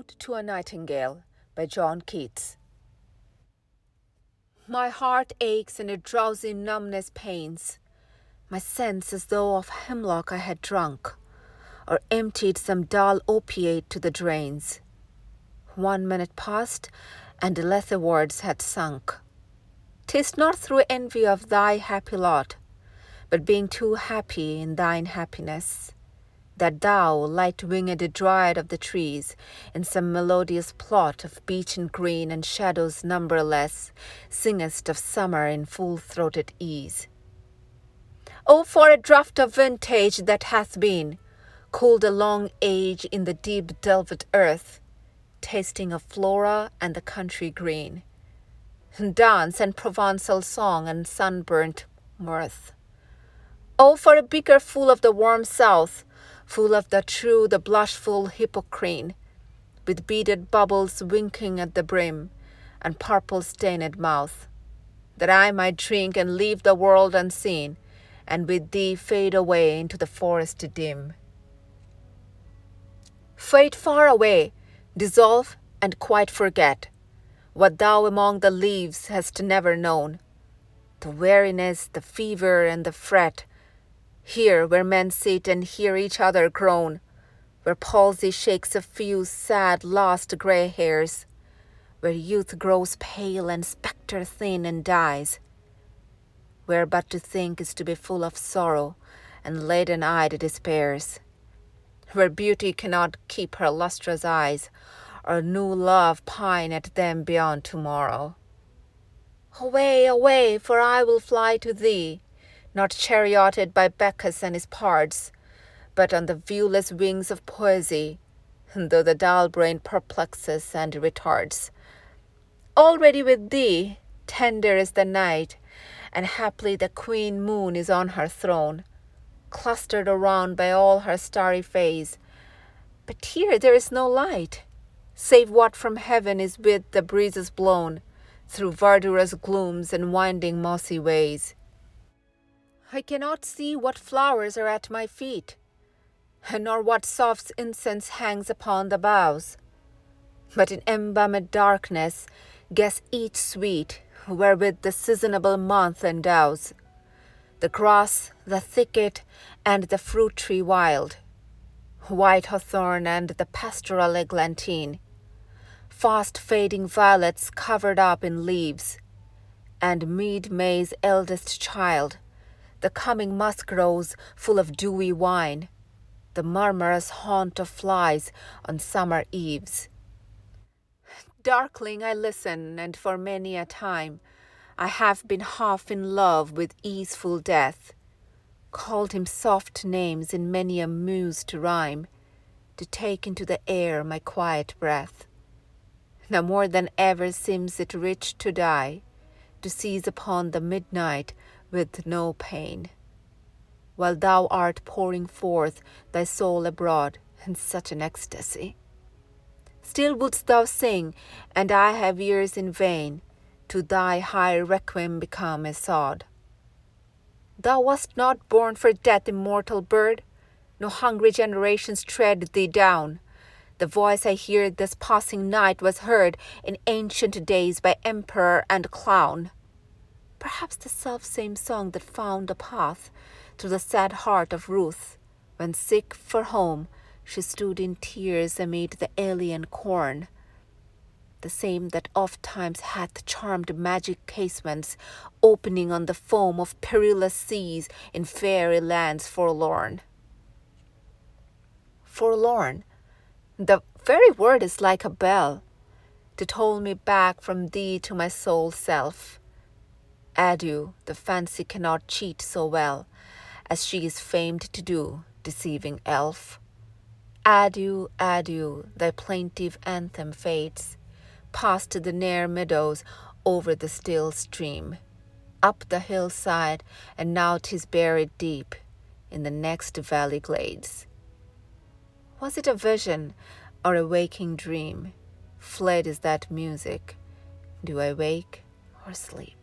Ode to a Nightingale by John Keats. My heart aches and a drowsy numbness pains my sense as though of hemlock I had drunk, or emptied some dull opiate to the drains. 1 minute passed, and the letherwards had sunk. 'Tis not through envy of thy happy lot, but being too happy in thine happiness, that thou, light-winged dryad of the trees, in some melodious plot of beechen green and shadows numberless, singest of summer in full-throated ease. Oh, for a draught of vintage that hath been, cooled a long age in the deep delved earth, tasting of Flora and the country green, dance and Provençal song and sunburnt mirth. Oh, for a beaker full of the warm south, full of the true, the blushful Hippocrene, with beaded bubbles winking at the brim, and purple-stained mouth, that I might drink and leave the world unseen, and with thee fade away into the forest dim. Fade far away, dissolve, and quite forget what thou among the leaves hast never known, the weariness, the fever, and the fret, here where men sit and hear each other groan, where palsy shakes a few sad lost grey hairs, where youth grows pale and spectre-thin and dies, where but to think is to be full of sorrow and laden-eyed despairs, where beauty cannot keep her lustrous eyes, or new love pine at them beyond tomorrow. Away, away, for I will fly to thee, not charioted by Bacchus and his pards, but on the viewless wings of poesy, though the dull brain perplexes and retards. Already with thee, tender is the night, and haply the queen moon is on her throne, clustered around by all her starry face. But here there is no light, save what from heaven is with the breezes blown, through verdurous glooms and winding mossy ways. I cannot see what flowers are at my feet, nor what soft incense hangs upon the boughs, but in embalmed darkness guess each sweet wherewith the seasonable month endows the grass, the thicket, and the fruit tree wild, white hawthorn and the pastoral eglantine, fast fading violets covered up in leaves, and mead-May's eldest child, the coming musk rose full of dewy wine, the murmurous haunt of flies on summer eves. Darkling I listen, and for many a time I have been half in love with easeful death, called him soft names in many a mused rhyme, to take into the air my quiet breath. Now more than ever seems it rich to die, to seize upon the midnight with no pain, while thou art pouring forth thy soul abroad in such an ecstasy. Still wouldst thou sing, and I have ears in vain, to thy high requiem become a sod. Thou wast not born for death, immortal bird, no hungry generations tread thee down. The voice I hear this passing night was heard in ancient days by emperor and clown. Perhaps the self-same song that found a path through the sad heart of Ruth, when sick for home she stood in tears amid the alien corn, the same that oft-times hath charmed magic casements opening on the foam of perilous seas in fairy lands forlorn. Forlorn, the very word is like a bell to toll me back from thee to my soul self. Adieu, the fancy cannot cheat so well as she is famed to do, deceiving elf. Adieu, adieu, thy plaintive anthem fades, past the near meadows, over the still stream, up the hillside, and now 'tis buried deep in the next valley glades. Was it a vision or a waking dream? Fled is that music. Do I wake or sleep?